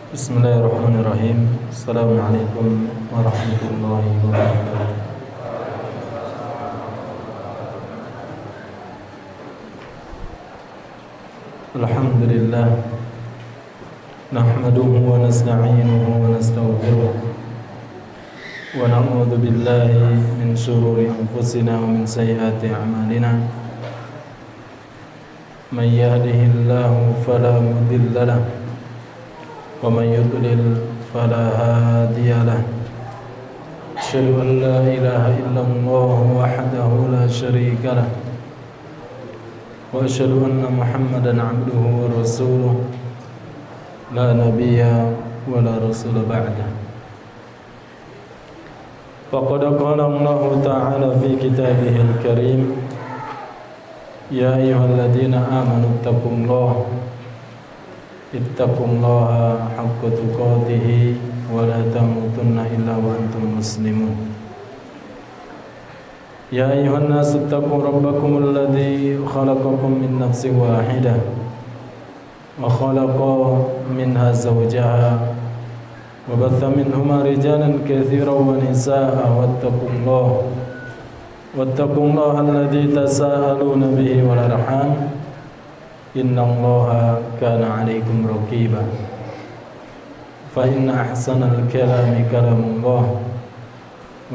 Bismillahirrahmanirrahim. Assalamualaikum warahmatullahi wabarakatuh. Alhamdulillah, nahmaduhu wa nasta'inuhu wa nastaghfiruh wa na'udzu billahi min shururi anfusina wa min sayyiati a'malina. Man yahdihillahu fala mudilla lahu wa man yudlil fala hadiya lahu. Asyhadu an la ilaha illallah wahdahu la syarika lahu wa asyhadu anna Muhammadan 'abduhu wa rasuluh la nabiyya wa la rasula ba'da. Faqad qala Allah ta'ala fi kitabihil karim, ya ayyuhalladzina amanu ittaqullaha haqqa tuqatih wa la tamutunna illa wa antum muslimun. Ya ayyuhan nasu ittaqu rabbakumul ladzi khalaqakum min nafsin wahidah wa khalaqa minha zawjaha wa batha minhuma rijalan katsiran wa nisaa'a wattaqullaha alladzi tasaaluna bihi wal arham innallaha kana 'alaikum raqiba. Fa inna ahsanal kalami kalamullah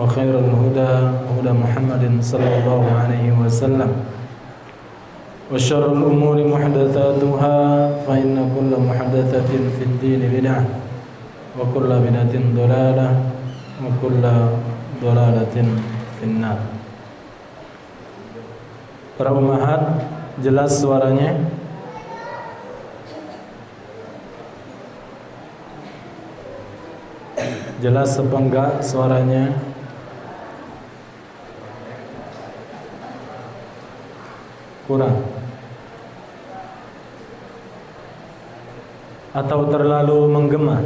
wa khairal huda huda Muhammadin sallallahu alaihi wasallam wa syarrul umuri muhdatsatuha fa inna kulla muhdatsatin fid din bid'ah wa kulla bid'atin dhalalah wa kulla dhalalatin finnar. Para ummahat, jelas suaranya? Jelas apa enggak suaranya? Kurang? Atau terlalu menggema?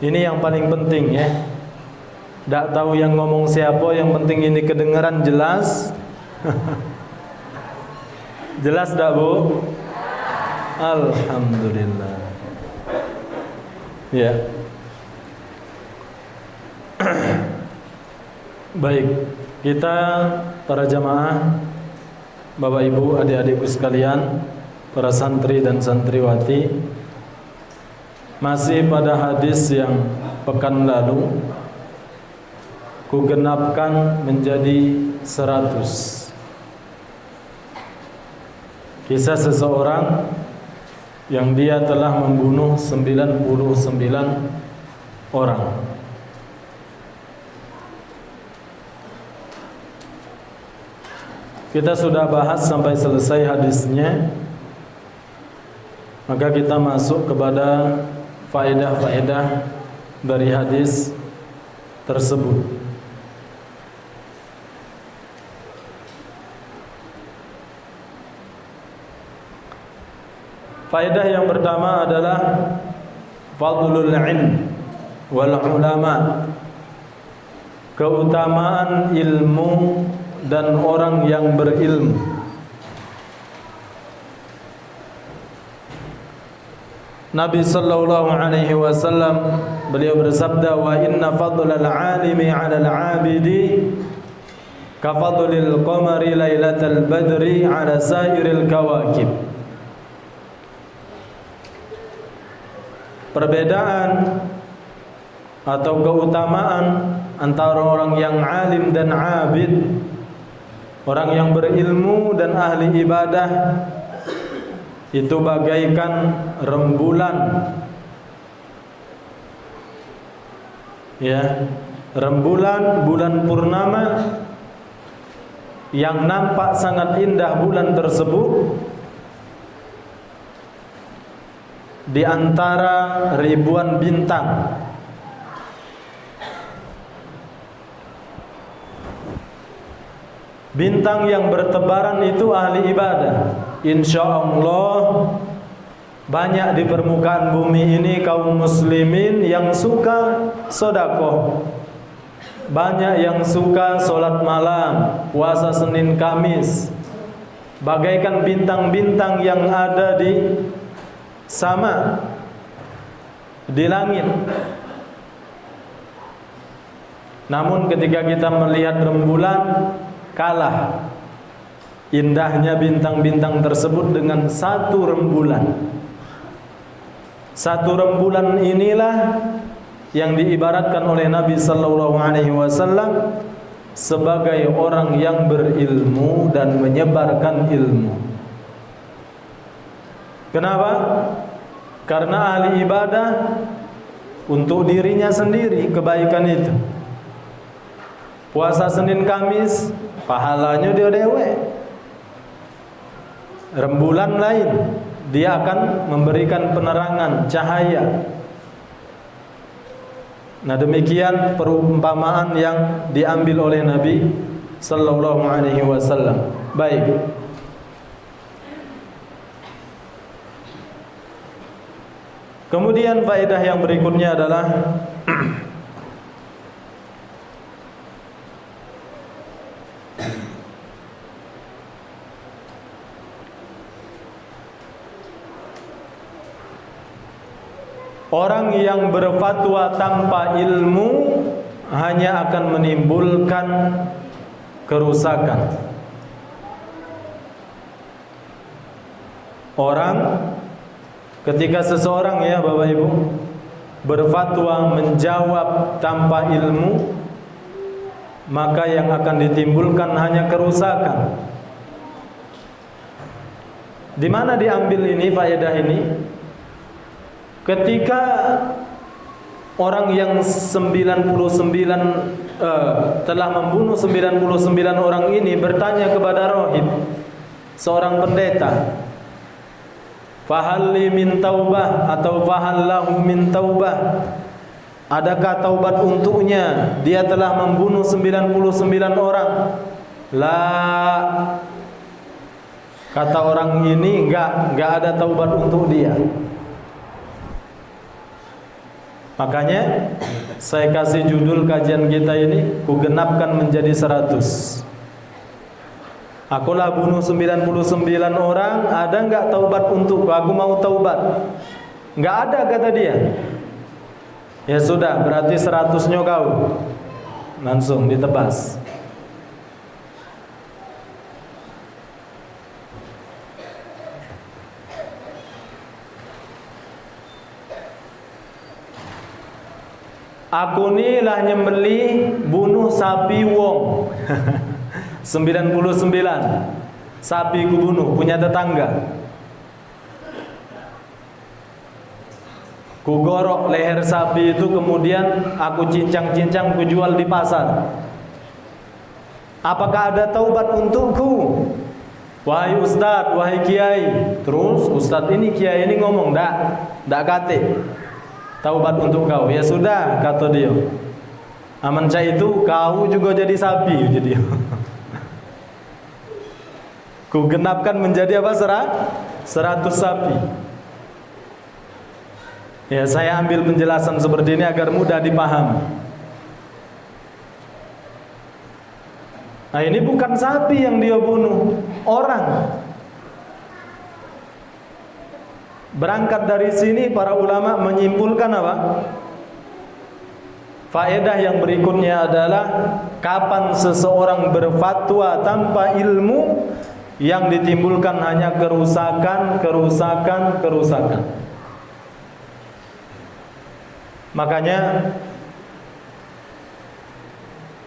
Ini yang paling penting ya. Tidak tahu yang ngomong siapa, yang penting ini kedengaran jelas. Jelas tak, Bu? Alhamdulillah. Ya. Baik, kita para jamaah, Bapak Ibu, adik-adikku sekalian, para santri dan santriwati, masih pada hadis yang pekan lalu kugenapkan menjadi 100. Kisah seseorang yang dia telah membunuh 99 orang. Kita sudah bahas sampai selesai hadisnya. Maka kita masuk kepada faedah-faedah dari hadis tersebut. Faedah yang pertama adalah fadlul ilm wal ulama, keutamaan ilmu dan orang yang berilmu. Nabi sallallahu alaihi wasallam beliau bersabda, wa inna fadlal alimi 'alal 'abidi ka fadlil qamari lailatal badri 'ala sairil kawakib. Perbedaan atau keutamaan antara orang yang alim dan abid, orang yang berilmu dan ahli ibadah, itu bagaikan rembulan. Ya, rembulan, bulan purnama yang nampak sangat indah bulan tersebut di antara ribuan bintang. Bintang yang bertebaran itu ahli ibadah. Insya Allah banyak di permukaan bumi ini kaum muslimin yang suka sedekah, banyak yang suka sholat malam, puasa Senin Kamis, bagaikan bintang-bintang yang ada di sama, di langit. Namun ketika kita melihat rembulan, kalah indahnya bintang-bintang tersebut dengan satu rembulan. Satu rembulan inilah yang diibaratkan oleh Nabi sallallahu alaihi wasallam sebagai orang yang berilmu dan menyebarkan ilmu. Kenapa? Karena ahli ibadah untuk dirinya sendiri kebaikan itu. Puasa Senin Kamis pahalanya dia dewe. Rembulan lain dia akan memberikan penerangan, cahaya. Nah, demikian perumpamaan yang diambil oleh Nabi sallallahu alaihi wasallam. Baik. Kemudian faedah yang berikutnya adalah orang yang berfatwa tanpa ilmu hanya akan menimbulkan kerusakan. Ketika seseorang, ya Bapak Ibu, berfatwa menjawab tanpa ilmu, maka yang akan ditimbulkan hanya kerusakan. Di mana diambil ini faedah ini? Ketika orang yang telah membunuh 99 orang ini bertanya kepada rahib, seorang pendeta, fahal li min taubah atau fahal lahu min taubah, adakah taubat untuknya? Dia telah membunuh 99 orang. La, kata orang ini, enggak ada taubat untuk dia. Makanya saya kasih judul kajian kita ini, ku genapkan menjadi 100. Akulah bunuh 99 orang, ada enggak taubat untukku? Aku mau taubat. Enggak ada, kata dia. Ya sudah, berarti 100-nya kau. Langsung ditebas. Aku ni lah nyembeli bunuh sapi wong 99 sapi ku bunuh, punya tetangga. Ku gorok leher sapi itu, kemudian aku cincang-cincang, ku jual di pasar. Apakah ada taubat untukku? Wahai ustaz, wahai kiai. Terus ustaz ini, kiai ini ngomong, ndak kate taubat untuk kau. Ya sudah, kata dia. Amanca itu kau juga jadi sapi, jadi. Ku genapkan menjadi apa? 100 sapi. Ya, saya ambil penjelasan seperti ini agar mudah dipahami. Nah, ini bukan sapi yang dia bunuh, orang. Berangkat dari sini para ulama menyimpulkan apa? Faedah yang berikutnya adalah kapan seseorang berfatwa tanpa ilmu, yang ditimbulkan hanya kerusakan. Makanya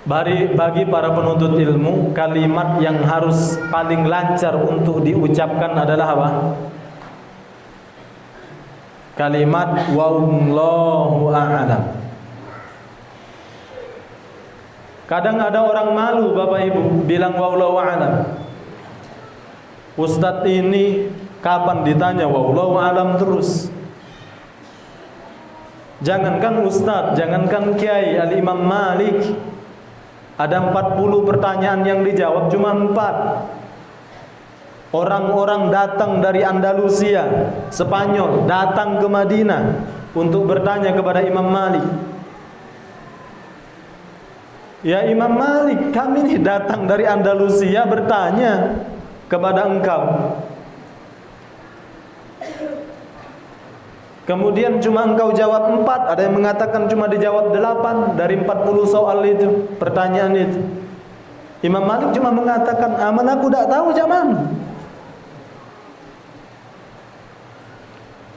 bagi para penuntut ilmu, kalimat yang harus paling lancar untuk diucapkan adalah apa? Kalimat wallahu a'lam. Kadang ada orang malu, Bapak Ibu, bilang wallahu a'lam. Ustadz ini kapan ditanya wallahu a'lam terus. Jangankan ustadz, jangankan kiai, Al-Imam Malik, ada 40 pertanyaan yang dijawab cuma 4. Orang-orang datang dari Andalusia, Spanyol, datang ke Madinah untuk bertanya kepada Imam Malik. Ya Imam Malik, kami ini datang dari Andalusia bertanya kepada engkau. Kemudian cuma engkau jawab 4, ada yang mengatakan cuma dijawab 8 dari 40 soal itu, pertanyaan itu. Imam Malik cuma mengatakan, aman aku tak tahu zaman.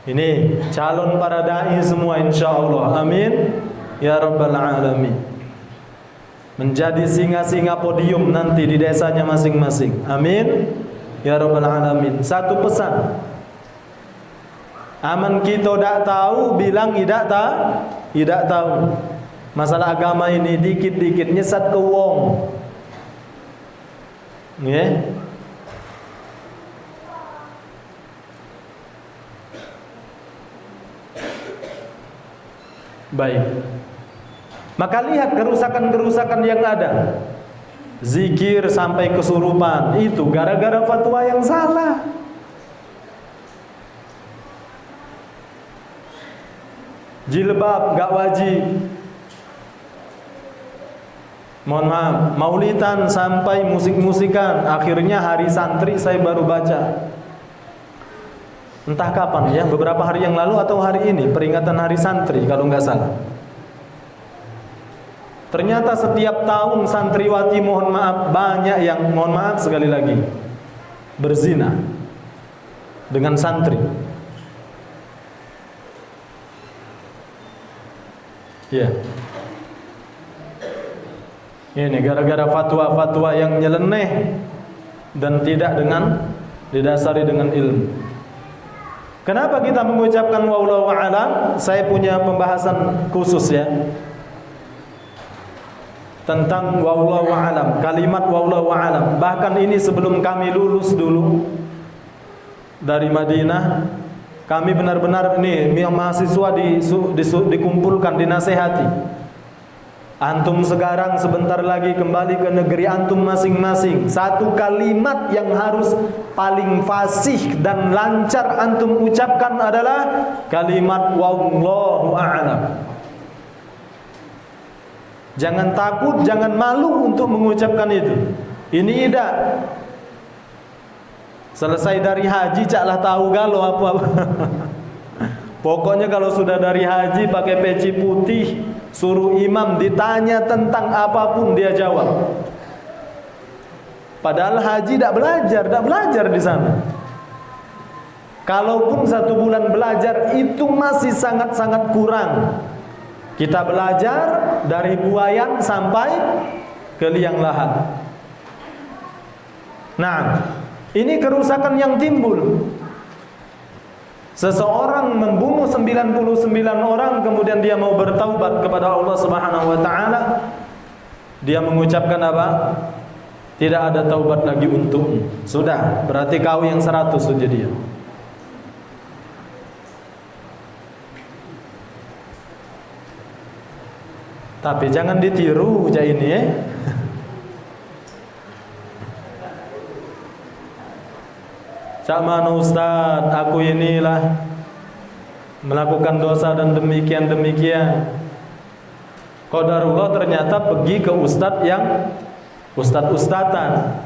Ini calon para dai semua insyaallah. Amin ya rabbal alamin. Menjadi singa-singa podium nanti di desanya masing-masing. Amin ya rabbal alamin. Satu pesan. Aman kita tak tahu, bilang tidak tahu. Masalah agama ini dikit-dikit nyesat ke wong. Nggih. Baik. Maka lihat kerusakan-kerusakan yang ada. Zikir sampai kesurupan, itu gara-gara fatwa yang salah. Jilbab gak wajib. Mohon maaf, maulidan sampai musik-musikan. Akhirnya hari santri saya baru baca. Entah kapan ya, beberapa hari yang lalu atau hari ini, peringatan hari santri kalau nggak salah. Ternyata setiap tahun santriwati, mohon maaf, banyak yang, mohon maaf sekali lagi, berzina dengan santri. Ya. Ini gara-gara fatwa-fatwa yang nyeleneh dan tidak didasari dengan ilmu. Kenapa kita mengucapkan wallahu a'lam? Saya punya pembahasan khusus ya tentang wallahu a'lam, kalimat wallahu a'lam. Bahkan ini sebelum kami lulus dulu dari Madinah, kami benar-benar ini mahasiswa dikumpulkan, dinasehati. Antum sekarang sebentar lagi kembali ke negeri antum masing-masing. Satu kalimat yang harus paling fasih dan lancar antum ucapkan adalah kalimat wallahu a'lam. Jangan takut, jangan malu untuk mengucapkan itu. Ini tidak. Selesai dari haji caklah tahu galau apa-apa. Pokoknya kalau sudah dari haji pakai peci putih, suruh imam ditanya tentang apapun dia jawab. Padahal haji tidak belajar di sana. Kalaupun 1 bulan belajar itu masih sangat-sangat kurang. Kita belajar dari buayan sampai ke liang lahat. Nah, ini kerusakan yang timbul. Seseorang membunuh 99 orang, kemudian dia mau bertaubat kepada Allah Subhanahu wa taala. Dia mengucapkan apa? Tidak ada taubat lagi untukmu. Sudah, berarti kau yang 100 saja dia. Tapi jangan ditiru cak ini ya. Cak mana Ustaz, aku inilah melakukan dosa dan demikian. Qadarullah ternyata pergi ke ustaz yang ustaz-ustazan.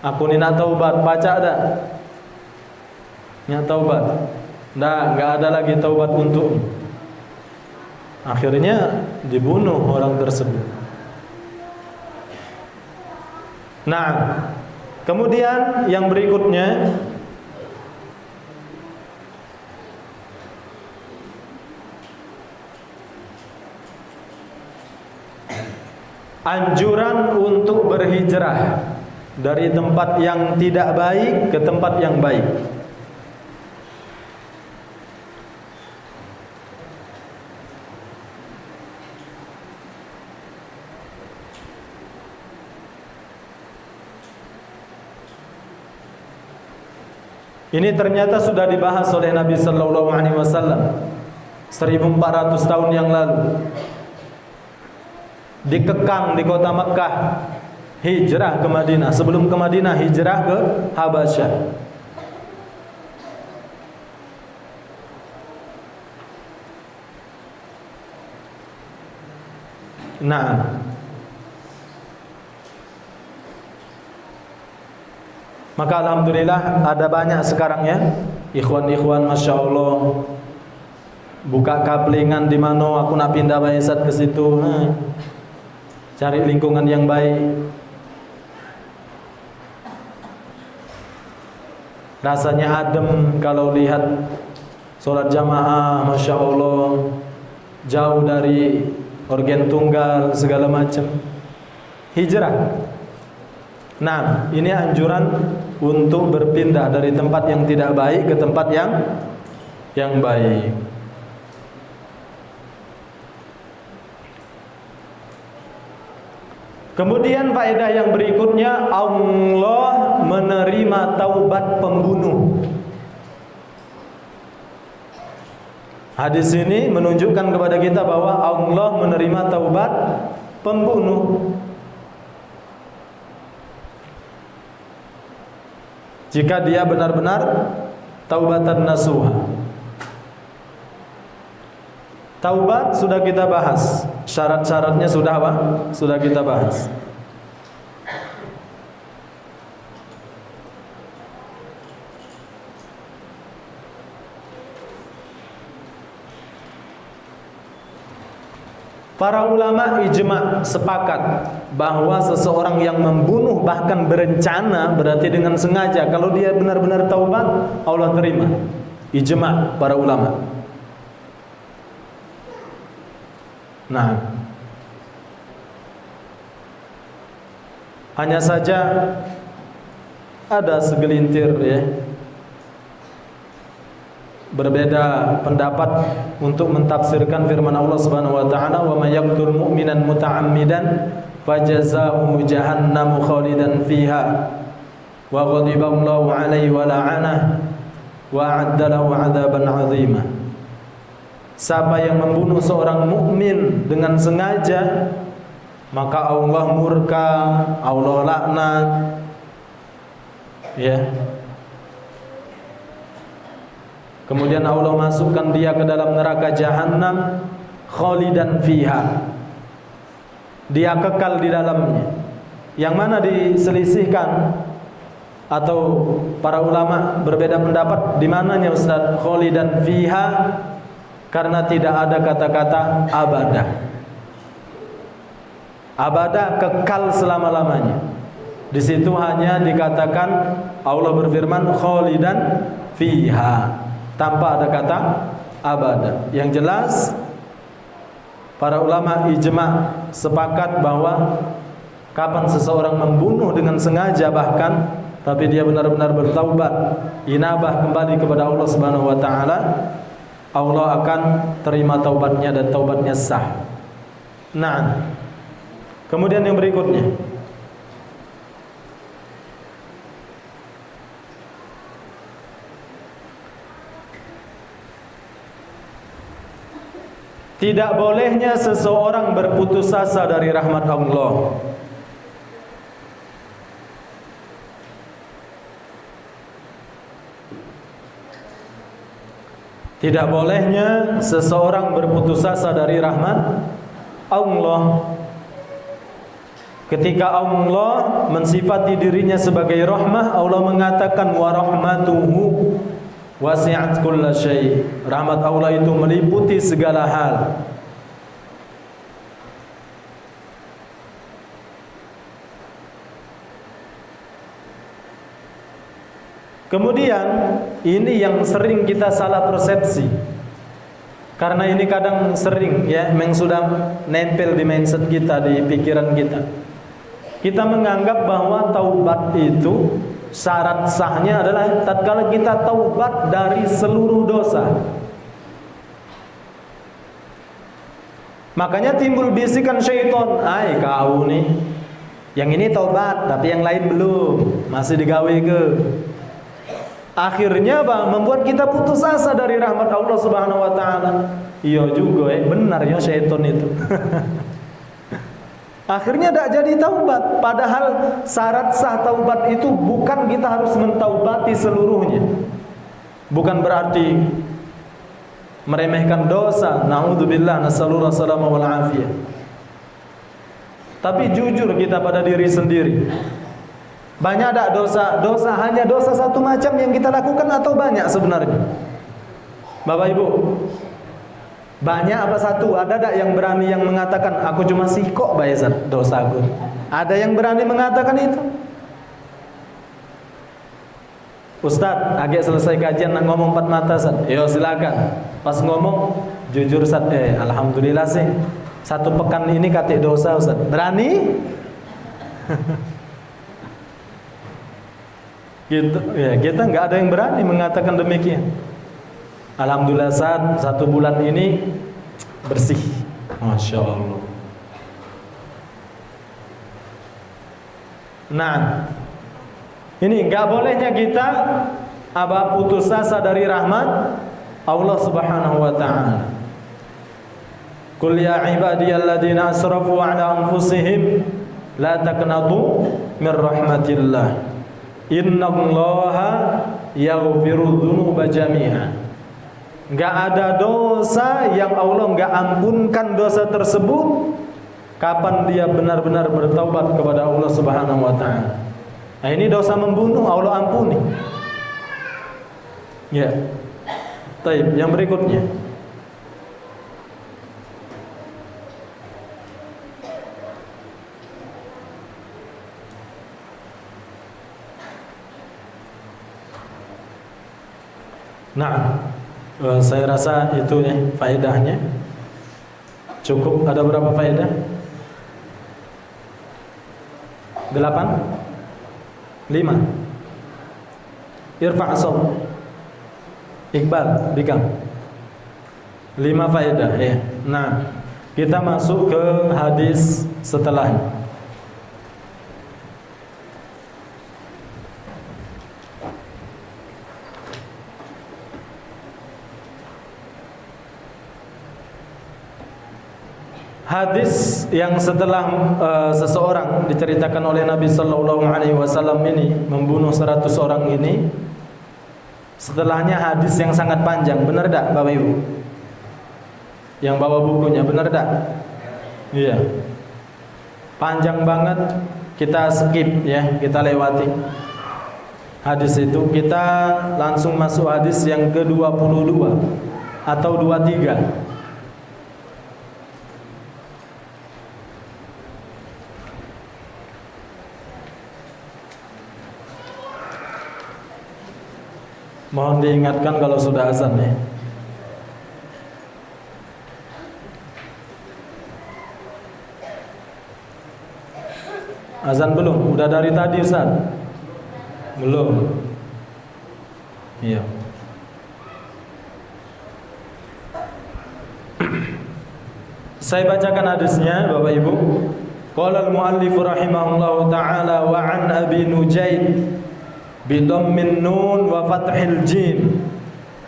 Aku ni nak taubat, baca dah. Nak taubat. Dah, enggak ada lagi taubat untuk. Akhirnya dibunuh orang tersebut. Nah, kemudian yang berikutnya, anjuran untuk berhijrah dari tempat yang tidak baik ke tempat yang baik. Ini ternyata sudah dibahas oleh Nabi sallallahu alaihi wasallam 1400 tahun yang lalu. Dikekang di kota Mekah, hijrah ke Madinah. Sebelum ke Madinah, hijrah ke Habasyah. Nah, Maka alhamdulillah ada banyak sekarang ya ikhwan-ikhwan, masya Allah, buka kaplingan di mana aku nak pindah baisat ke situ. Cari lingkungan yang baik. Rasanya adem kalau lihat sholat jamaah, masya Allah, jauh dari organ tunggal segala macam. Hijrah. Nah, ini anjuran untuk berpindah dari tempat yang tidak baik ke tempat yang baik. Kemudian faedah yang berikutnya, Allah menerima taubat pembunuh. Hadis ini menunjukkan kepada kita bahwa Allah menerima taubat pembunuh. Jika dia benar-benar taubatan nasuha. Taubat sudah kita bahas, syarat-syaratnya sudah apa? Sudah kita bahas. Para ulama ijma' sepakat bahwa seseorang yang membunuh bahkan berencana, berarti dengan sengaja, kalau dia benar-benar taubat, Allah terima. Ijma' para ulama. Nah, hanya saja ada segelintir ya berbeda pendapat untuk mentafsirkan firman Allah Subhanahu wa taala, wa may yaqtul mu'minan muta'ammidan fajazaohu jahannamu khalidan fiha wa ghadiba Allahu 'alaihi wa la'anahu wa 'adda lahu 'adzaban 'azima. Siapa yang membunuh seorang mukmin dengan sengaja, maka Allah murka, Allah laknat. Ya. Kemudian Allah masukkan dia ke dalam neraka jahanam, khalidan fiha. Dia kekal di dalamnya. Yang mana diselisihkan atau para ulama berbeda pendapat di mananya Ustaz khalidan fiha, karena tidak ada kata-kata abadah. Abadah kekal selama-lamanya. Di situ hanya dikatakan Allah berfirman khalidan fiha, tanpa ada kata abadah. Yang jelas para ulama ijma' sepakat bahwa kapan seseorang membunuh dengan sengaja bahkan, tapi dia benar-benar bertaubat, inabah kembali kepada Allah Subhanahu wa taala, Allah akan terima taubatnya dan taubatnya sah. Nah, kemudian yang berikutnya, tidak bolehnya seseorang berputus asa dari rahmat Allah. Tidak bolehnya seseorang berputus asa dari rahmat Allah. Ketika Allah mensifati dirinya sebagai rahmah, Allah mengatakan wa rahmatuhu wasi'at kulla syai'. Rahmat Allah itu meliputi segala hal. Kemudian ini yang sering kita salah persepsi. Karena ini kadang sering ya, memang sudah nempel di mindset kita, di pikiran kita. Kita menganggap bahwa taubat itu syarat sahnya adalah tatkala kita taubat dari seluruh dosa. Makanya timbul bisikan syaitan, "Ai kau nih, yang ini taubat tapi yang lain belum, masih digawe ke." Akhirnya membuat kita putus asa dari rahmat Allah Subhanahu wa taala. Iya juga benar ya syaitan itu. Akhirnya tidak jadi taubat. Padahal syarat sah taubat itu bukan kita harus mentaubati seluruhnya. Bukan berarti meremehkan dosa. Na'udzubillah, nasallallahu salama wal afiyah. Tapi jujur kita pada diri sendiri. Banyak tak dosa hanya dosa satu macam yang kita lakukan atau banyak sebenarnya? Bapak Ibu, banyak apa satu? Ada tak yang berani yang mengatakan aku cuma sikok bayar dosa aku? Ada yang berani mengatakan itu? Ustaz, agak selesai kajian nak ngomong 4 mata Ustaz. Yo silakan. Pas ngomong jujur Ustaz, alhamdulillah sih. 1 pekan ini katik dosa Ustaz. Berani? Gitu ya, kita nggak ada yang berani mengatakan demikian. Alhamdulillah Ustaz, 1 bulan ini bersih. Masya Allah. Nah, ini nggak bolehnya kita putus asa dari rahmat Allah Subhanahu wa taala. Qul ya ibadiyalladzina asrafu ala anfusihim la taqnatu min rahmatillah. Innallaha yaghfiru dzunuba jami'a. Enggak ada dosa yang Allah enggak ampunkan dosa tersebut kapan dia benar-benar bertaubat kepada Allah Subhanahu wa taala. Nah, ini dosa membunuh Allah ampuni. Ya. Baik, yang berikutnya. Nah, saya rasa itu ya faedahnya. Cukup. Ada berapa faedah? 8? 5. Irfa' asom Iqbal, Bikam 5 faedah ya. Nah, kita masuk ke hadis setelahnya. Hadis yang setelah seseorang diceritakan oleh Nabi Sallallahu Alaihi Wasallam ini membunuh 100 orang ini, setelahnya hadis yang sangat panjang. Benar tak Bapak Ibu? Yang bawa bukunya, benar tak? Iya. Panjang banget, kita skip ya, kita lewati hadis itu. Kita langsung masuk hadis yang ke-22 atau 23. Mohon diingatkan kalau sudah azan ya. Azan belum? Udah dari tadi Ustaz? Belum. Iya. Saya bacakan hadisnya Bapak Ibu. Qala al-muallif rahimahullahu taala wa an Abi Nujaid bidhammin nun wa fathil jim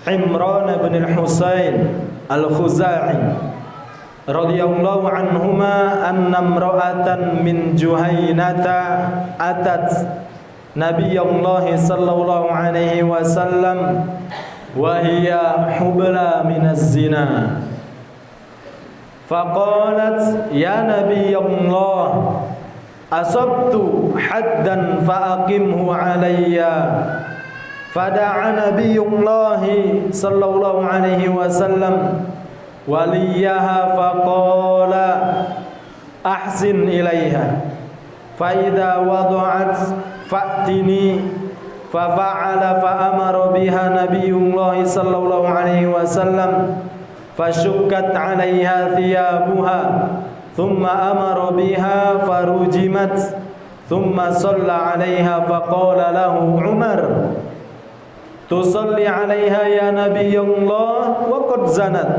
Imran bin al-Husain al-Khuzai radhiyallahu anhuma anna imra'atan min Juhainata atat Nabiyullah sallallahu alaihi wasallam wa hiya hubla min az-zina faqalat ya Nabiyullah asabtu haddan fa'aqimhu alayya fada'a Nabiyullah sallallahu alaihi wasallam waliyaha faqala ahsin ilaiha fa idza wada'at fa'tini fa fa'ala fa amara biha Nabiyullah sallallahu alaihi wasallam fashukkat 'alaiha thiyabuha thumma amara biha farujimat thumma shalla 'alaiha faqala lahu Umar tusalli 'alaiha ya Nabiyullah wa qad zanat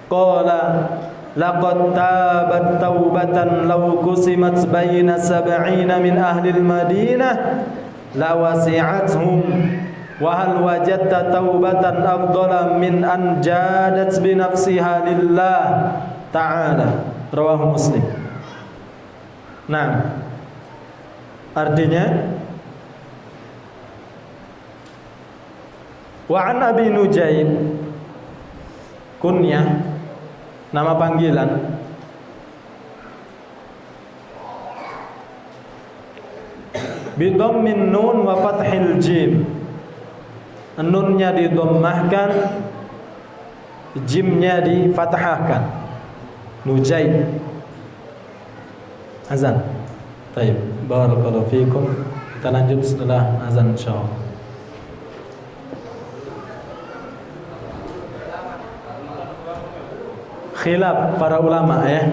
qala laqad tabat taubatan law qusimat baina 70 min ahli al-Madinah lawasi'athum wa hal wajadta taubatan afdala min an jadat bi nafsiha lillah ta'ala rawahu Muslim. Nah, artinya wa an Abi Nujaid kunyah nama panggilan Bidhammin nun wa fathil jim. Nunnya didommahkan, jimnya difathahkan. Nujaid. Azan. Baik, barakallahu fikum. Kita lanjut setelah azan insyaallah. Khilaf para ulama ya.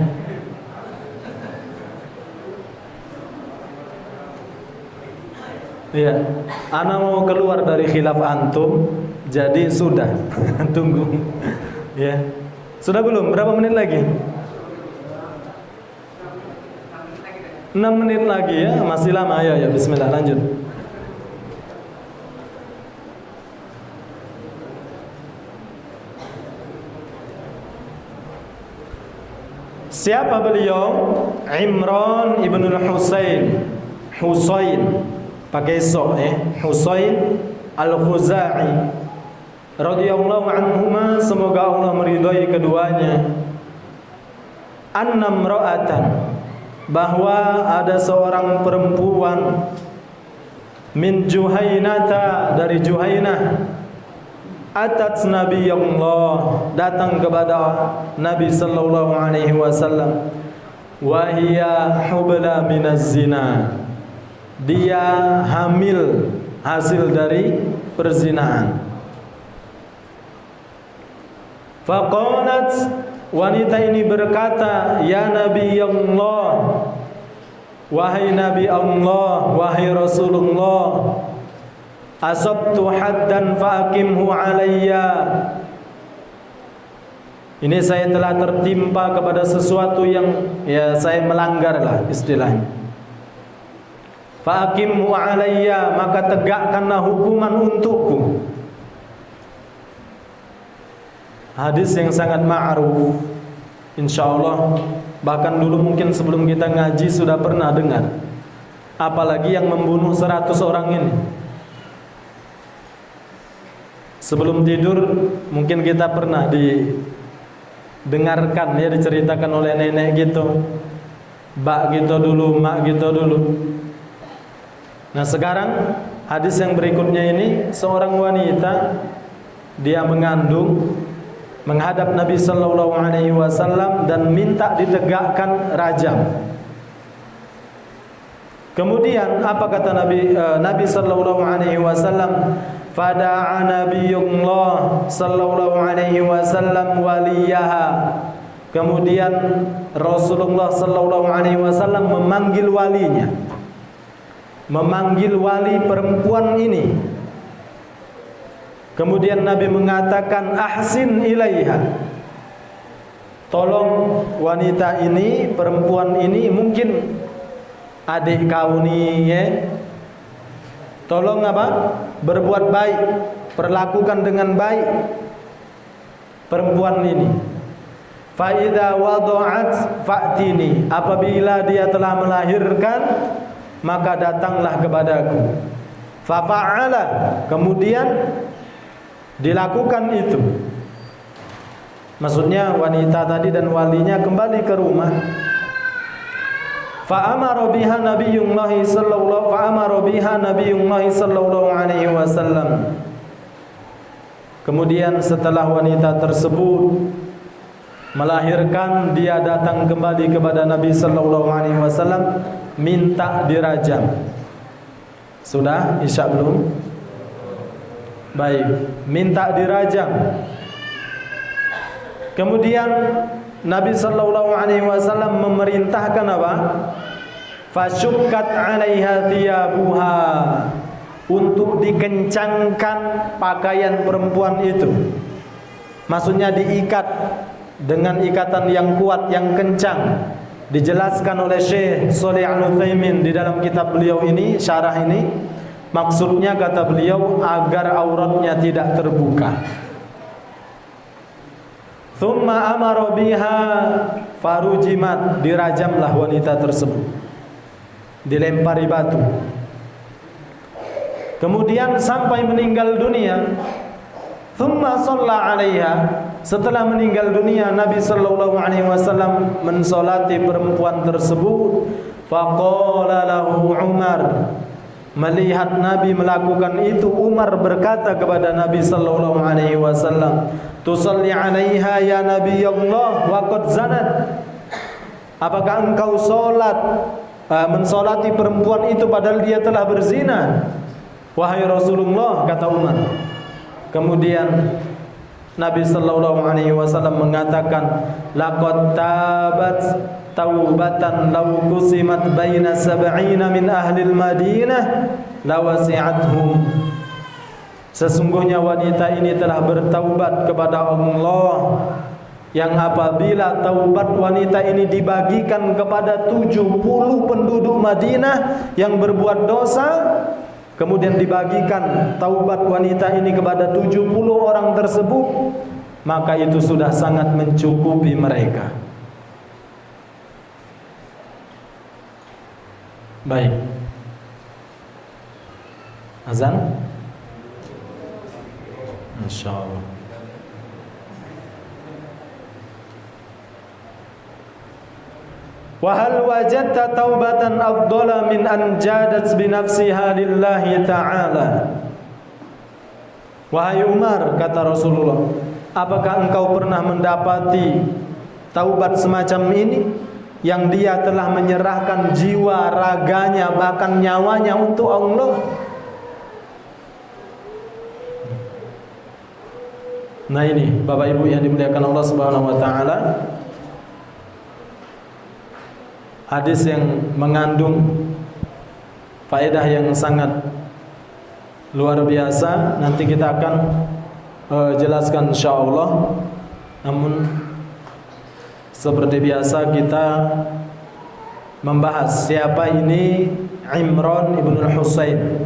Iya, ana mau keluar dari khilaf antum, jadi sudah. Tunggu. Ya. Sudah belum? Berapa menit lagi? 6 menit lagi ya, masih lama. Ayo ya, bismillah lanjut. Siapa beliau? Imran ibn al-Husain. Husain pakai so Husain al-Khuzai radhiyallahu anhuma, semoga Allah meridhai keduanya. Annam ra'atan, bahwa ada seorang perempuan min Juhainata, dari Juhainah, atat Nabi Allah, datang kepada Nabi sallallahu alaihi wasallam, wa hiya hubla minaz zina, dia hamil hasil dari perzinaan. Faqalat, wanita ini berkata, ya Nabi Allah, wahai Nabi Allah, wahai Rasulullah, asabtu haddan fa'aqimhu alayya, ini saya telah tertimpa kepada sesuatu yang ya saya melanggar lah istilahnya. Fa'aqimhu alayya, maka tegakkanlah hukuman untukku. Hadis yang sangat ma'ruf, insyaallah bahkan dulu mungkin sebelum kita ngaji sudah pernah dengar. Apalagi yang membunuh 100 orang ini. Sebelum tidur mungkin kita pernah didengarkan ya, diceritakan oleh nenek gitu, bak gitu dulu, mak gitu dulu. Nah sekarang hadis yang berikutnya ini, seorang wanita dia mengandung, menghadap Nabi sallallahu alaihi wasallam dan minta ditegakkan rajam. Kemudian apa kata Nabi sallallahu alaihi wasallam? Fada'a Nabiyullah sallallahu alaihi wasallam waliyaha. Kemudian Rasulullah sallallahu alaihi wasallam memanggil walinya, memanggil wali perempuan ini. Kemudian Nabi mengatakan, ahsin ilaiha, tolong wanita ini, perempuan ini, mungkin adik kau nih ya, tolong apa? Berbuat baik, perlakukan dengan baik perempuan ini. Fa idza wada'at fa'tini, apabila dia telah melahirkan maka datanglah kepadaku. Fa fa'ala, kemudian dilakukan itu. Maksudnya wanita tadi dan walinya kembali ke rumah. Fa'amara biha Nabiyullah sallallahu alaihi wasallam. Kemudian setelah wanita tersebut melahirkan, dia datang kembali kepada Nabi sallallahu alaihi wasallam minta dirajam. Sudah isya belum? Baik, minta dirajam. Kemudian Nabi sallallahu alaihi wasallam memerintahkan apa? Fasyukkat 'alaiha thiyabuha, untuk dikencangkan pakaian perempuan itu. Maksudnya diikat dengan ikatan yang kuat, yang kencang. Dijelaskan oleh Syekh Shalih Al-Utsaimin di dalam kitab beliau ini, syarah ini. Maksudnya kata beliau agar auratnya tidak terbuka. Thumma amara biha farujimat, dirajamlah wanita tersebut, dilempari batu. Kemudian sampai meninggal dunia. Thumma shalla 'alaiha, setelah meninggal dunia Nabi sallallahu alaihi wasallam mensolati perempuan tersebut. Faqala lahu Umar, melihat Nabi melakukan itu, Umar berkata kepada Nabi sallallahu alaihi wasallam, "Tusalli 'alaiha ya Nabi Allah wa qad zanat." Apakah engkau mensolati perempuan itu padahal dia telah berzina? Wahai Rasulullah, kata Umar. Kemudian Nabi sallallahu alaihi wasallam mengatakan, "Laqad tabat taubatan law qusimat baina sab'ina min ahli al-Madinah lawasi'athum." Sesungguhnya wanita ini telah bertaubat kepada Allah, yang apabila taubat wanita ini dibagikan kepada 70 penduduk Madinah yang berbuat dosa, kemudian dibagikan taubat wanita ini kepada 70 orang tersebut, maka itu sudah sangat mencukupi mereka. Baik. Azan? Insyaallah. Wa hal wajadta taubatan afdala min an jadat bi nafsiha lillahi ta'ala? Wahai Umar, kata Rasulullah, apakah engkau pernah mendapati taubat semacam ini, yang dia telah menyerahkan jiwa, raganya, bahkan nyawanya untuk Allah? Nah ini Bapak Ibu yang dimuliakan Allah Subhanahu wa taala, hadis yang mengandung faedah yang sangat luar biasa. Nanti kita akan jelaskan insyaallah. Namun seperti biasa kita membahas siapa ini Imran ibn al-Husain,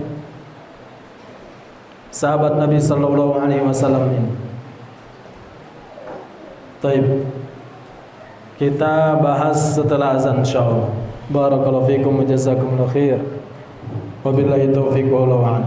sahabat Nabi sallallahu alaihi wasallam ini. Baik, kita bahas setelah azan insyaallah. Barakallahu fikum wa jazakumullahu khair. Wabillahi taufiq wallahu a'lam.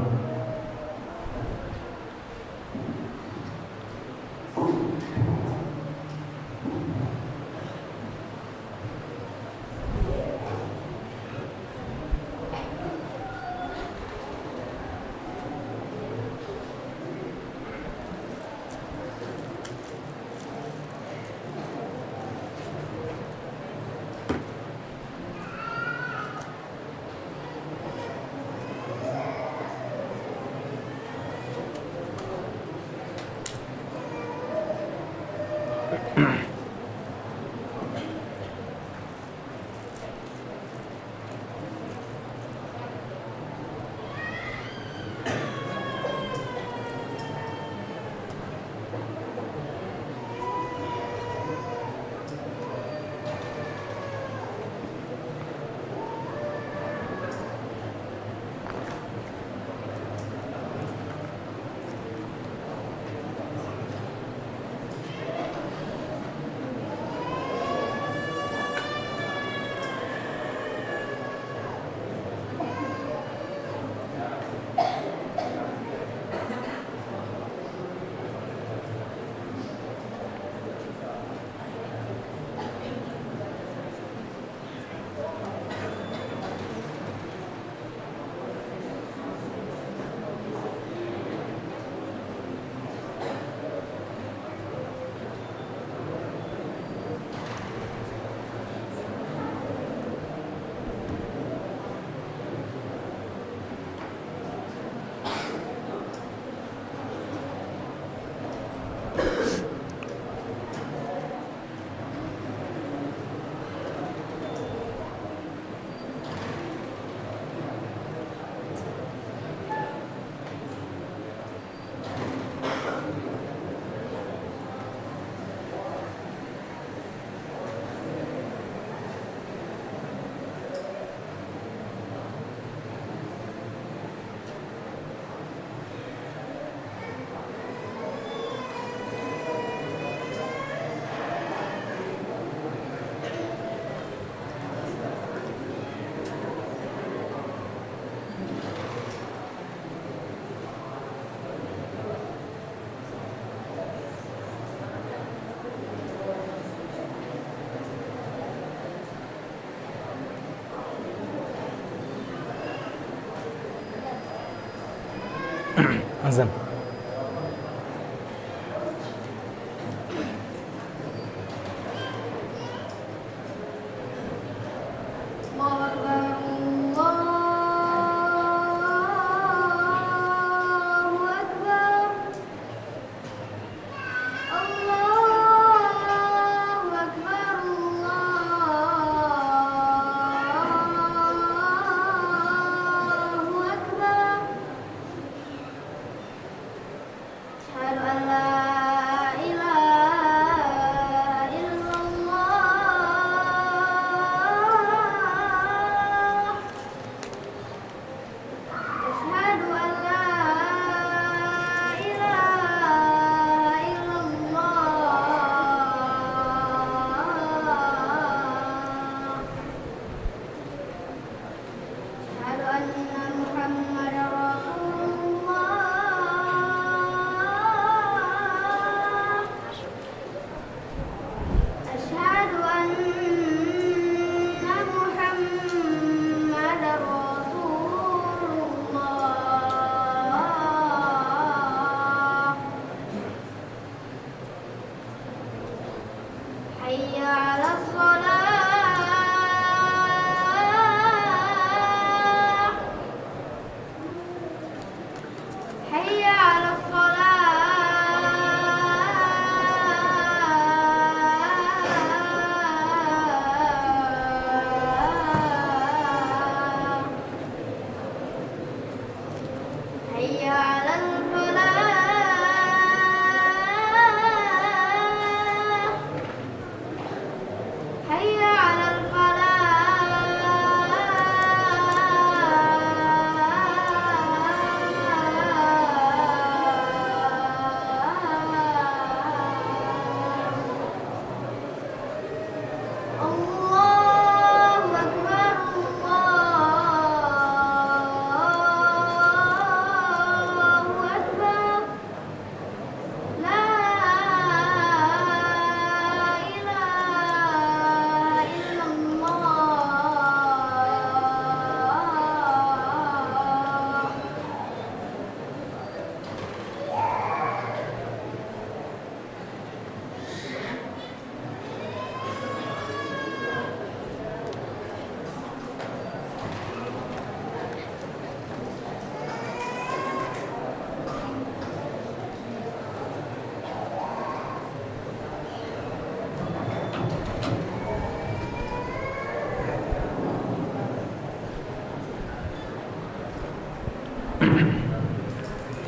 Azan.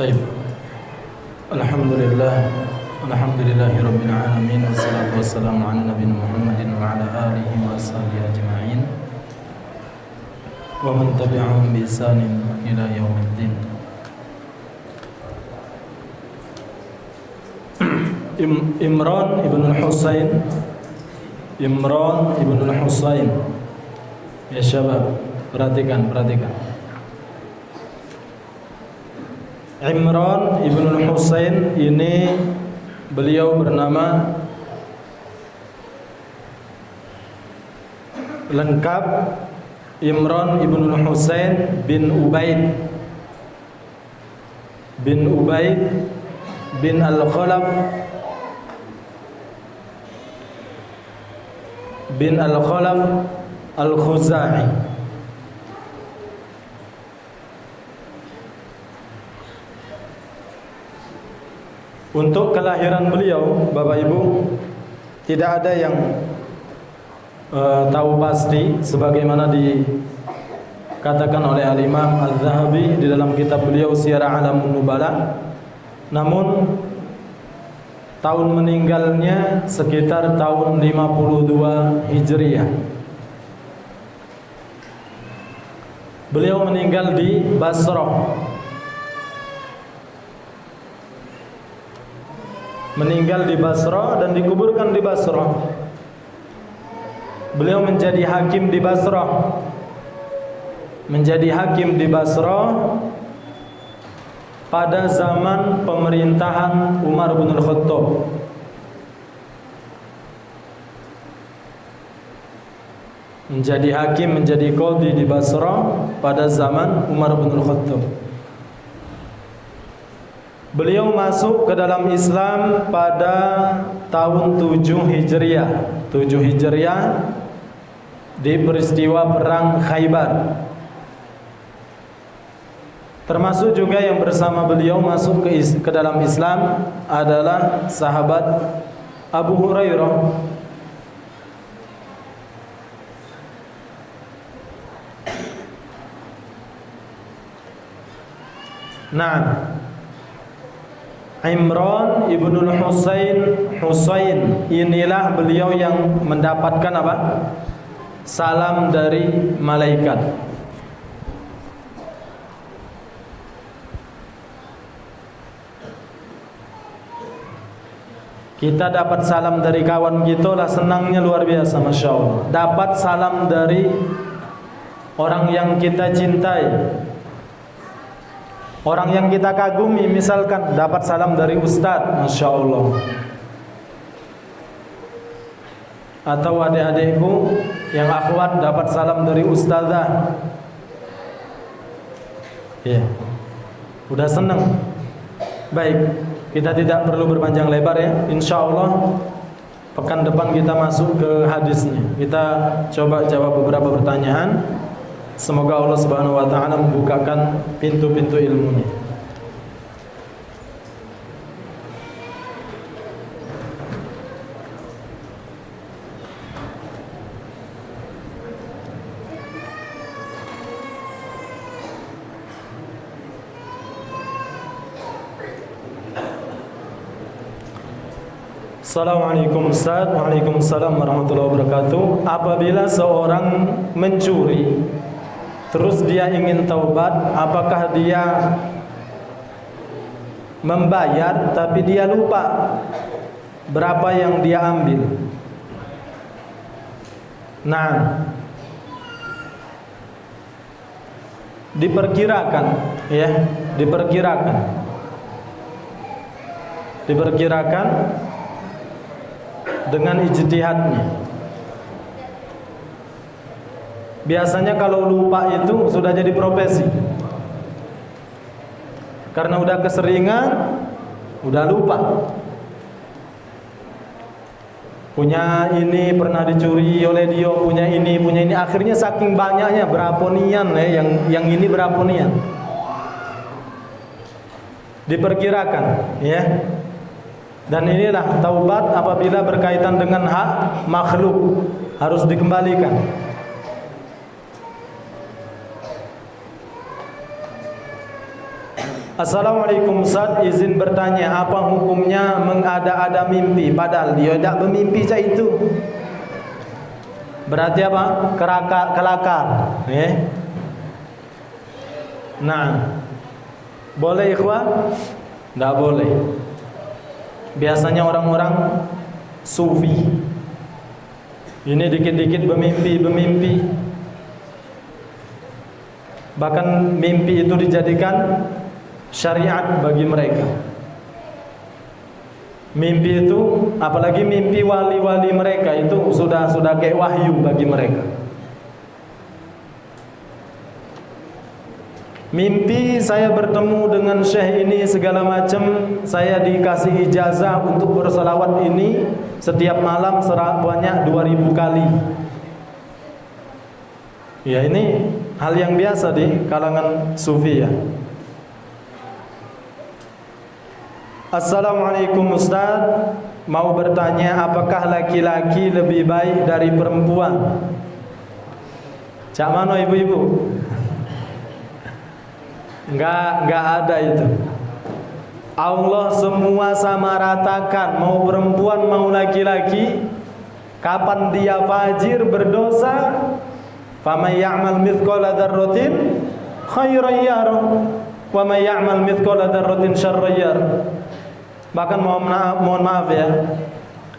Baik. Alhamdulillahirabbil alamin wassalatu wassalamu ala nabiyina Muhammadin wa ala alihi wa sahbihi ajma'in. Wa man tabi'ahum bi ihsanin ila yaumiddin. Imran ibn al-Husain. Ya syabab, perhatikan. Imran ibn al-Husain ini beliau bernama lengkap Imran ibn al-Husain bin Ubaid bin Al-Khalaf bin Al-Khalaf Al-Khuzai. Untuk kelahiran beliau, Bapak Ibu, tidak ada yang tahu pasti sebagaimana dikatakan oleh Al-Imam Al-Zahabi di dalam kitab beliau Syiar A'lamun Nubala. Namun tahun meninggalnya sekitar tahun 52 Hijriah. Beliau meninggal di Basrah. Meninggal di Basrah dan dikuburkan di Basrah. Beliau menjadi hakim di Basrah. Pada zaman pemerintahan Umar bin Khattab. Menjadi hakim, menjadi qadhi di Basrah pada zaman Umar bin Khattab. Beliau masuk ke dalam Islam pada tahun 7 Hijriah. 7 Hijriah di peristiwa perang Khaybar. Termasuk juga yang bersama beliau masuk ke dalam Islam adalah sahabat Abu Hurairah. Nah, Imran ibnul Husain inilah beliau yang mendapatkan apa? Salam dari malaikat. Kita dapat salam dari kawan kita lah, senangnya luar biasa, Masya Allah. Dapat salam dari orang yang kita cintai, orang yang kita kagumi, misalkan dapat salam dari Ustadz, Masya Allah. Atau adik-adikku yang akhwat dapat salam dari Ustazah. Ya, udah senang. Baik, kita tidak perlu berpanjang lebar ya. Insya Allah pekan depan kita masuk ke hadisnya. Kita coba jawab beberapa pertanyaan. Semoga Allah Subhanahu wa taala membukakan pintu-pintu ilmunya. Assalamualaikum Ustaz. Waalaikumsalam warahmatullahi wabarakatuh. Apabila seorang mencuri terus dia ingin taubat, apakah dia membayar tapi dia lupa berapa yang dia ambil? Nah, diperkirakan ya, diperkirakan dengan ijtihadnya. Biasanya kalau lupa itu sudah jadi profesi, karena udah keseringan, udah lupa. Punya ini pernah dicuri oleh dia, punya ini, akhirnya saking banyaknya beraponian ya, yang ini beraponian. Diperkirakan ya. Dan inilah taubat apabila berkaitan dengan hak makhluk, harus dikembalikan. Assalamualaikum Ustaz, izin bertanya, apa hukumnya mengada-ada mimpi padahal dia tidak bermimpi saja itu? Berarti apa? Kelakar. Nah, boleh ikhwan? Tidak boleh. Biasanya orang-orang sufi ini dikit-dikit bermimpi. Bahkan mimpi itu dijadikan syariat bagi mereka. Mimpi itu, apalagi mimpi wali-wali mereka itu sudah kayak wahyu bagi mereka. Mimpi saya bertemu dengan syekh ini segala macam, saya dikasih ijazah untuk berselawat ini setiap malam sebanyak 2000 kali. Ya, ini hal yang biasa di kalangan sufi ya. Assalamualaikum Ustaz, mau bertanya apakah laki-laki lebih baik dari perempuan? Cak mano ibu-ibu? Enggak ada itu. Allah semua sama ratakan, mau perempuan mau laki-laki. Kapan dia fajir berdosa, faman ya'mal mithqala dzarratin khairan yarah wa man ya'mal mithqala dzarratin syarran yarah. Bahkan mohon maaf ya,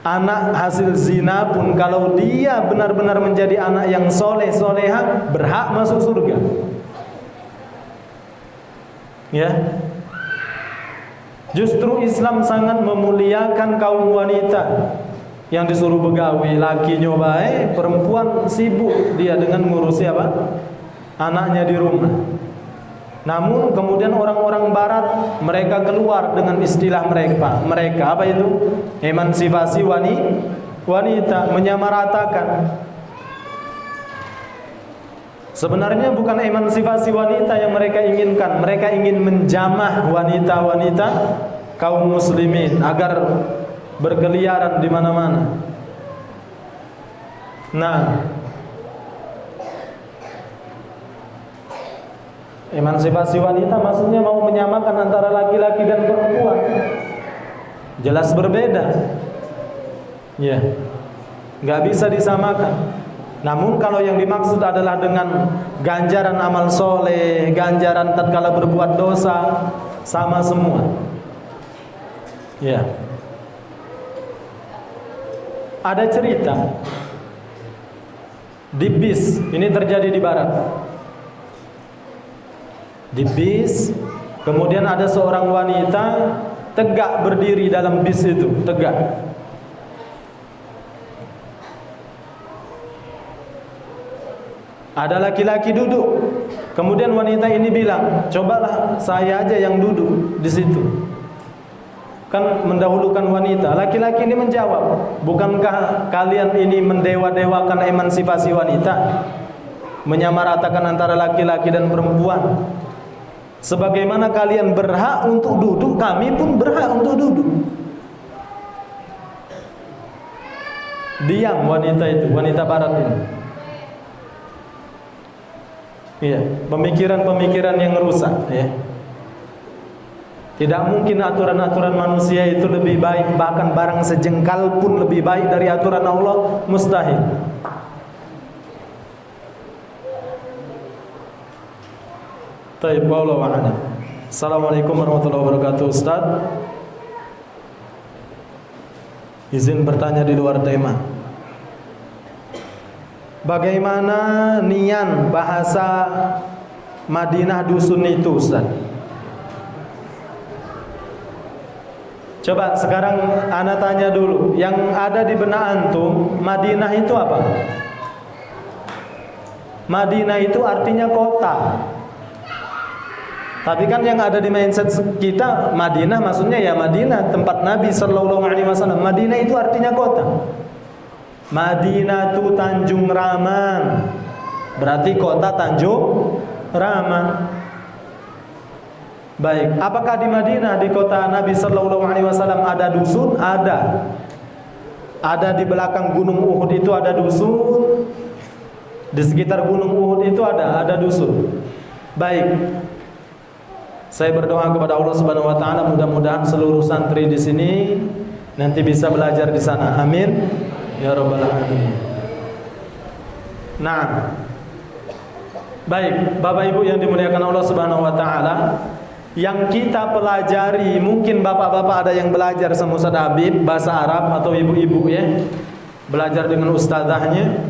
anak hasil zina pun kalau dia benar-benar menjadi anak yang soleh soleha, berhak masuk surga. Ya, justru Islam sangat memuliakan kaum wanita yang disuruh begawi, laki nyobai, perempuan sibuk dia dengan ngurusi apa? Anaknya di rumah. Namun kemudian orang-orang barat mereka keluar dengan istilah mereka apa itu? Emansipasi wanita, menyamaratakan. Sebenarnya bukan emansipasi wanita yang mereka inginkan. Mereka ingin menjamah wanita-wanita kaum muslimin agar berkeliaran di mana-mana. Nah, emansipasi wanita maksudnya mau menyamakan antara laki-laki dan perempuan. Jelas berbeda. Ya, nggak bisa disamakan. Namun kalau yang dimaksud adalah dengan ganjaran amal soleh, ganjaran tatkala berbuat dosa, sama semua. Ya. Ada cerita di bis, ini terjadi di barat. Di bis, kemudian ada seorang wanita tegak berdiri dalam bis itu, tegak. Ada laki-laki duduk. Kemudian wanita ini bilang, "Cobalah saya aja yang duduk di situ." Kan mendahulukan wanita. Laki-laki ini menjawab, "Bukankah kalian ini mendewa-dewakan emansipasi wanita? Menyamaratakan antara laki-laki dan perempuan. Sebagaimana kalian berhak untuk duduk, kami pun berhak untuk duduk." Diam wanita itu, wanita barat ini. Iya, pemikiran-pemikiran yang rusak, ya. Tidak mungkin aturan-aturan manusia itu lebih baik, bahkan barang sejengkal pun lebih baik dari aturan Allah, mustahil. Taib, wallahu a'lam. Assalamualaikum warahmatullahi wabarakatuh. Ustaz, izin bertanya di luar tema. Bagaimana nian bahasa Madinah dusun itu, Ustaz? Coba sekarang ana tanya dulu, yang ada di benak antum, Madinah itu apa? Madinah itu artinya kota. Tapi kan yang ada di mindset kita, Madinah maksudnya ya Madinah, tempat Nabi sallallahu alaihi wasallam. Madinah itu artinya kota. Madinah itu Tanjung Raman, berarti kota Tanjung Raman. Baik, apakah di Madinah, di kota Nabi Sallallahu Alaihi Wasallam ada dusun? Ada. Ada di belakang Gunung Uhud itu ada dusun. Di sekitar Gunung Uhud itu ada dusun. Baik. Saya berdoa kepada Allah Subhanahu Wa Taala, mudah-mudahan seluruh santri di sini nanti bisa belajar di sana. Amin. Ya Rabbal Alamin. Nah, baik, Bapak Ibu yang dimuliakan Allah Subhanahu Wa Taala, yang kita pelajari, mungkin bapak-bapak ada yang belajar sama Ustaz Habib bahasa Arab, atau ibu-ibu ya belajar dengan ustazahnya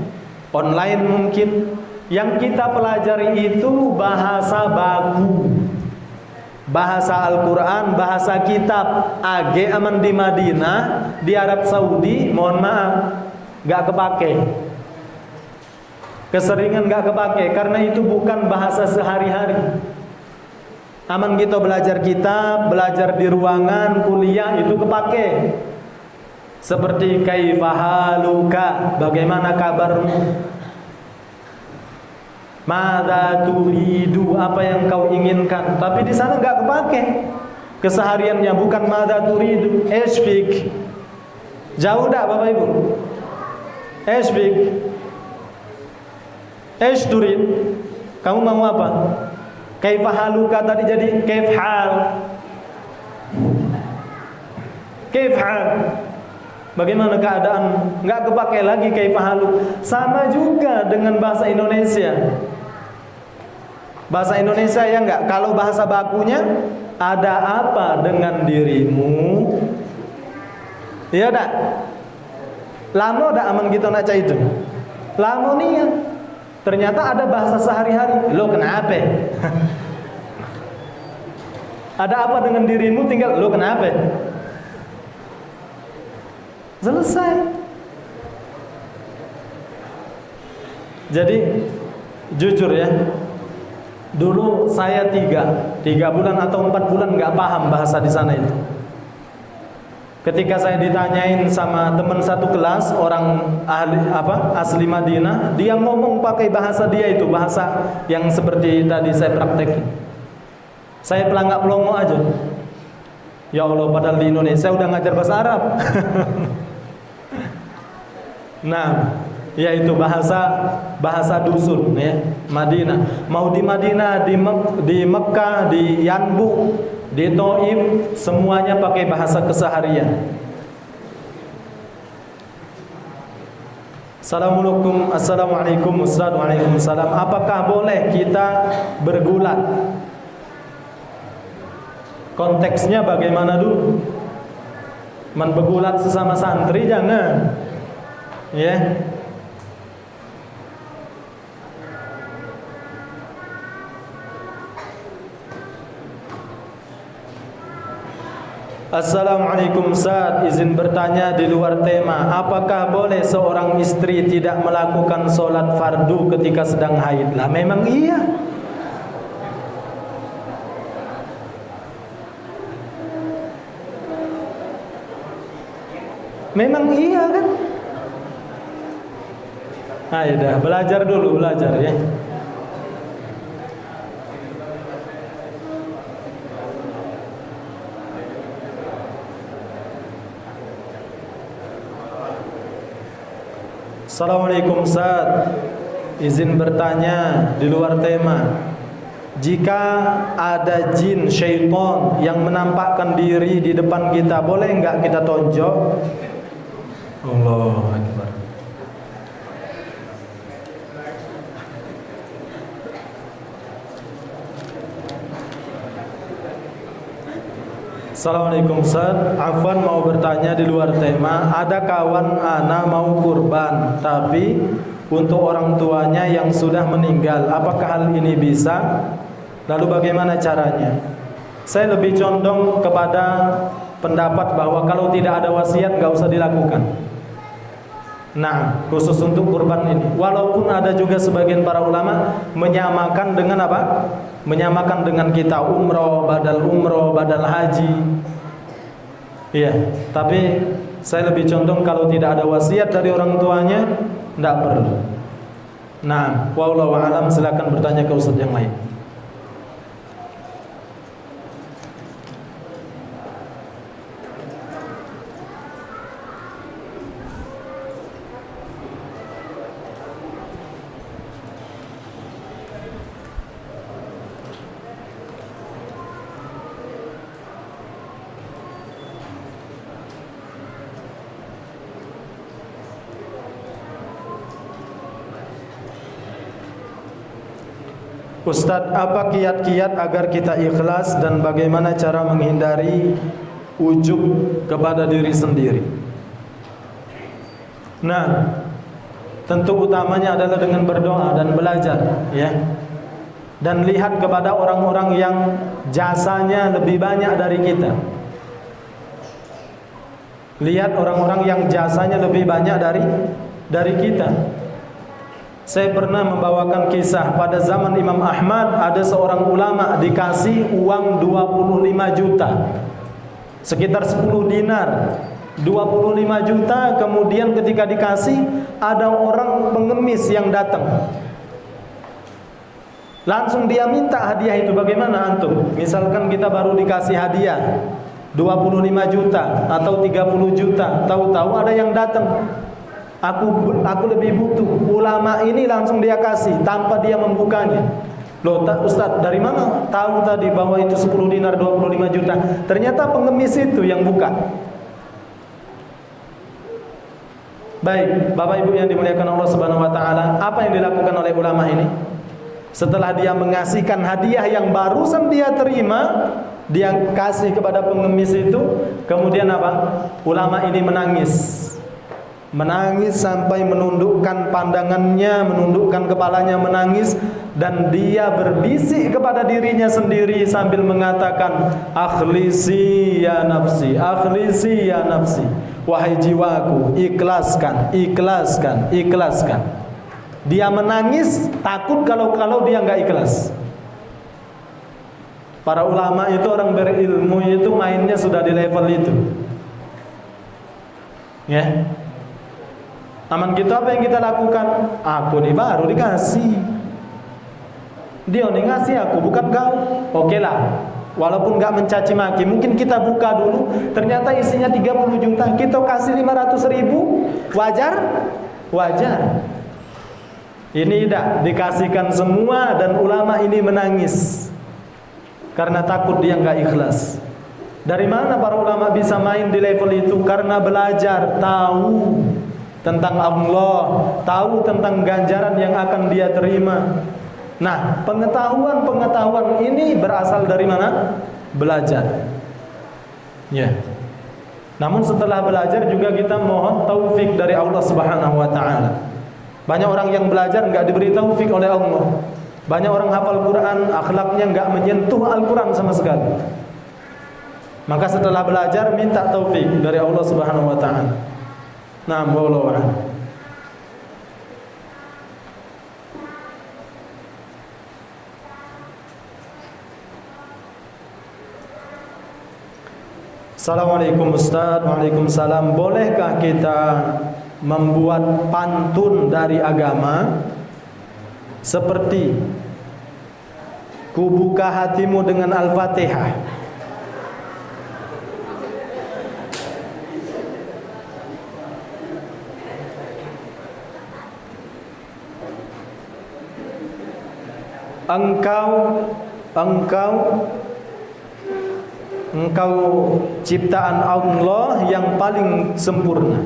online mungkin. Yang kita pelajari itu bahasa baku, bahasa Al-Quran, bahasa kitab. AG aman di Madinah, di Arab Saudi, mohon maaf, gak kepake. Keseringan gak kepake, karena itu bukan bahasa sehari-hari. Aman kita belajar kitab, belajar di ruangan, kuliah, itu kepake. Seperti kaifahaluka, bagaimana kabarmu? Mada turidu, apa yang kau inginkan? Tapi di sana enggak kepake. Kesehariannya bukan mada turidu, esfik. Jauh dah Bapak Ibu. Esfik. Turid. Kamu mau apa? Kaifahaluka tadi jadi kaifhal. Kaifhal. Bagaimana keadaan? Enggak kepake lagi kaifahalu. Sama juga dengan bahasa Indonesia. Bahasa Indonesia ya enggak? Kalau bahasa bakunya, ada apa dengan dirimu? Iya tak? Lama dah aman kita nak cai itu. Lama nih ya. Ternyata ada bahasa sehari-hari. Lo kenapa? Ada apa dengan dirimu? Tinggal lo kenapa? Selesai. Jadi jujur ya, Dulu saya 3 bulan atau 4 bulan nggak paham bahasa di sana itu. Ketika saya ditanyain sama teman satu kelas, orang asli Madinah, dia ngomong pakai bahasa dia itu, bahasa yang seperti tadi saya praktekin. Saya pelangak-pelongo aja. Ya Allah, padahal di Indonesia udah ngajar bahasa Arab. Nah, yaitu bahasa dusun ya, Madinah. Mau di Madinah, di Mekah, di Yanbu, di Taif, semuanya pakai bahasa keseharian. Assalamualaikum Ustaz. Waalaikumsalam. Apakah boleh kita bergulat? Konteksnya bagaimana dulu? Bergulat sesama santri jangan. Ya. Assalamualaikum Ustaz, izin bertanya di luar tema. Apakah boleh seorang istri tidak melakukan sholat fardu ketika sedang haid? Lah memang iya. Memang iya kan? Ayo dah, belajar dulu, belajar ya. Assalamualaikum Ustaz, izin bertanya di luar tema. Jika ada jin syaitan yang menampakkan diri di depan kita, boleh enggak kita tonjok? Allahu Akbar. Assalamualaikum Ustaz, Afwan mau bertanya di luar tema. Ada kawan ana mau kurban, tapi untuk orang tuanya yang sudah meninggal, apakah hal ini bisa? Lalu bagaimana caranya? Saya lebih condong kepada pendapat bahwa kalau tidak ada wasiat nggak usah dilakukan. Nah, khusus untuk kurban ini, walaupun ada juga sebagian para ulama menyamakan dengan apa? Menyamakan dengan kita umroh, badal haji. Iya, tapi saya lebih condong kalau tidak ada wasiat dari orang tuanya, tidak perlu. Nah, wallahu a'lam, silakan bertanya ke ustaz yang lain. Ustadz, apa kiat-kiat agar kita ikhlas dan bagaimana cara menghindari ujub kepada diri sendiri? Nah, tentu utamanya adalah dengan berdoa dan belajar, ya. Dan lihat kepada orang-orang yang jasanya lebih banyak dari kita. Lihat orang-orang yang jasanya lebih banyak dari kita. Saya pernah membawakan kisah pada zaman Imam Ahmad, ada seorang ulama dikasih uang 25 juta. Sekitar 10 dinar. 25 juta, kemudian ketika dikasih ada orang pengemis yang datang. Langsung dia minta hadiah itu. Bagaimana antum? Misalkan kita baru dikasih hadiah 25 juta atau 30 juta, tahu-tahu ada yang datang. Aku lebih butuh. Ulama ini langsung dia kasih tanpa dia membukanya. Loh, Ustaz, dari mana tahu tadi bahwa itu 10 dinar 25 juta? Ternyata pengemis itu yang buka. Baik, Bapak Ibu yang dimuliakan Allah Subhanahu wa taala, apa yang dilakukan oleh ulama ini? Setelah dia mengasihkan hadiah yang barusan dia terima, dia kasih kepada pengemis itu, kemudian apa? Ulama ini menangis. Menangis sampai menundukkan pandangannya, menundukkan kepalanya, menangis, dan dia berbisik kepada dirinya sendiri sambil mengatakan, akhlisi ya nafsi, akhlisi ya nafsi, wahai jiwaku, ikhlaskan, ikhlaskan. Dia menangis takut kalau dia nggak ikhlas. Para ulama itu, orang berilmu itu mainnya sudah di level itu. Ya. Aman kita apa yang kita lakukan? Aku nih baru dikasih. Dia nih ngasih aku, bukan kau. Oke lah. Walaupun gak mencaci maki, mungkin kita buka dulu, ternyata isinya 30 juta, kita kasih 500 ribu, wajar? Wajar. Ini tidak dikasihkan semua dan ulama ini menangis karena takut dia gak ikhlas. Dari mana para ulama bisa main di level itu? Karena belajar, tahu tentang Allah, tahu tentang ganjaran yang akan dia terima. Nah, pengetahuan ini berasal dari mana? Belajar. Ya. Namun setelah belajar juga kita mohon taufik dari Allah Subhanahu wa taala. Banyak orang yang belajar enggak diberi taufik oleh Allah. Banyak orang hafal Quran, akhlaknya enggak menyentuh Al-Quran sama sekali. Maka setelah belajar minta taufik dari Allah Subhanahu wa taala. Nah, wallahu a'lam. Assalamualaikum Ustaz. Waalaikumsalam. Bolehkah kita membuat pantun dari agama seperti ku buka hatimu dengan Al-Fatihah? Engkau ciptaan Allah yang paling sempurna,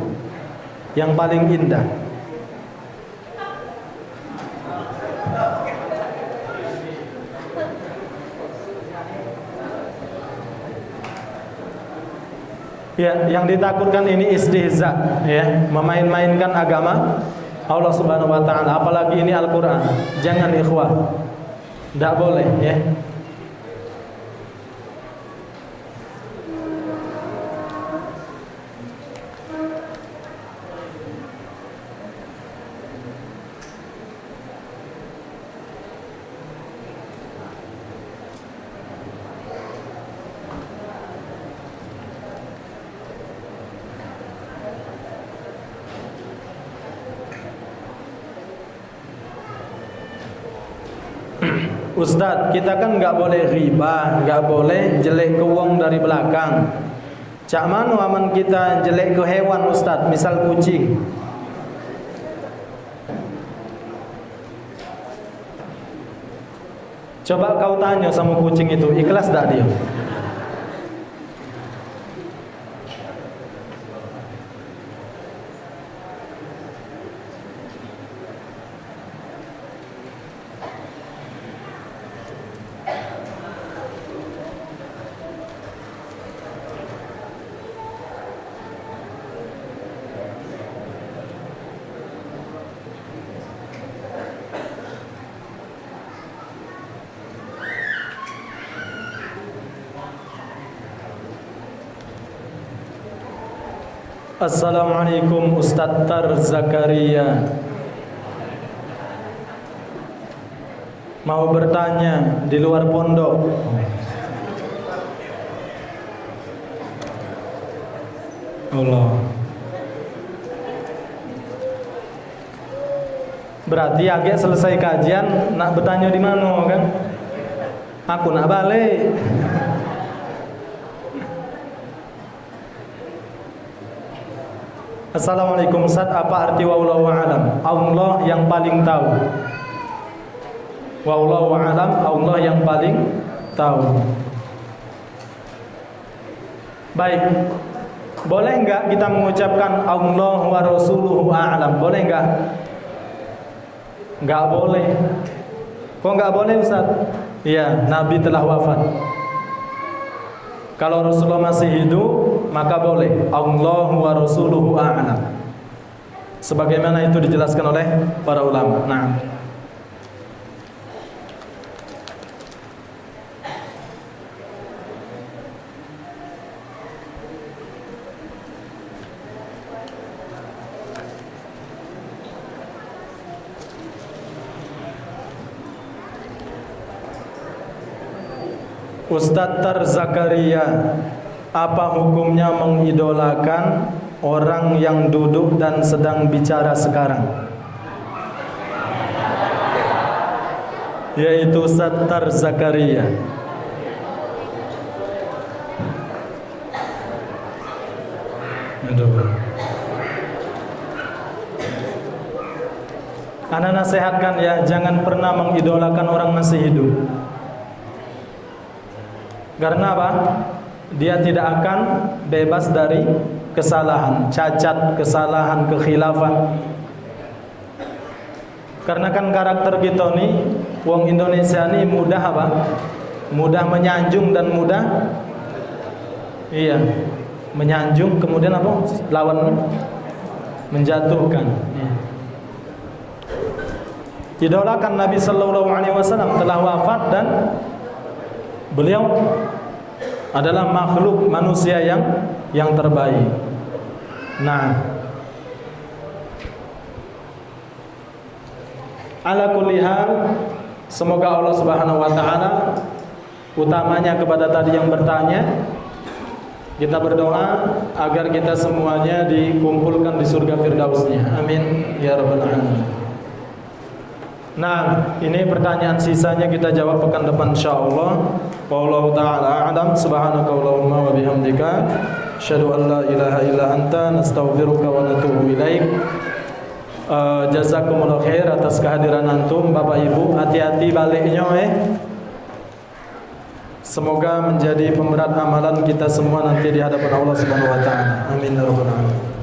yang paling indah. Ya, yang ditakutkan ini istihza, ya, memain-mainkan agama Allah Subhanahu wa taala, apalagi ini Al-Qur'an. Jangan ikhwah. Tidak boleh, ya. Ustadz, kita kan nggak boleh riba, nggak boleh jelek ke wong dari belakang. Cak manu aman kita jelek ke hewan Ustadz, misal kucing. Coba kau tanya sama kucing itu, ikhlas tak dia? Assalamualaikum Ustadz Tar Zakaria. Mau bertanya di luar pondok. Allah. Berarti agak selesai kajian nak bertanya di mana kan? Aku nak balik. Assalamualaikum Ustaz, apa arti wallahu a'lam? Allah yang paling tahu. Wallahu a'lam, Allah yang paling tahu. Baik. Boleh enggak kita mengucapkan Allah wa rasuluhu a'lam? Boleh enggak? Enggak boleh. Kok enggak boleh Ustaz? Iya, Nabi telah wafat. Kalau Rasulullah masih hidup, maka boleh Allahu wa rasuluhu a'lam. Sebagaimana itu dijelaskan oleh para ulama. Nah, Ustadz Tar Zakaria, apa hukumnya mengidolakan orang yang duduk dan sedang bicara sekarang? Yaitu Ustadz Tar Zakaria. Ana nasihatkan ya, jangan pernah mengidolakan orang masih hidup. Karena apa? Dia tidak akan bebas dari kesalahan, cacat, kesalahan, kekhilafan. Karena kan karakter kita nih, wong Indonesia nih mudah apa? Mudah menyanjung dan mudah, iya, menyanjung kemudian apa? Lawan menjatuhkan. Iya. Idolakan Nabi Sallallahu Alaihi Wasallam telah wafat dan beliau adalah makhluk manusia yang terbaik. Nah, ala kulli hal, semoga Allah Subhanahu wa taala, utamanya kepada tadi yang bertanya, kita berdoa agar kita semuanya dikumpulkan di surga Firdausnya. Amin ya rabbal alamin. Nah, ini pertanyaan sisanya kita jawab pekan depan insyaallah. Wallahu taala a'lam. Subhanaka Allahumma wa bihamdika asyhadu an la ilaha illa anta nastaghfiruka wa natubu ilaik. Jazakumullah khair atas kehadiran antum Bapak Ibu. Hati-hati baliknya Semoga menjadi pemberat amalan kita semua nanti di hadapan Allah Subhanahu wa taala. Amin ya rabbal alamin.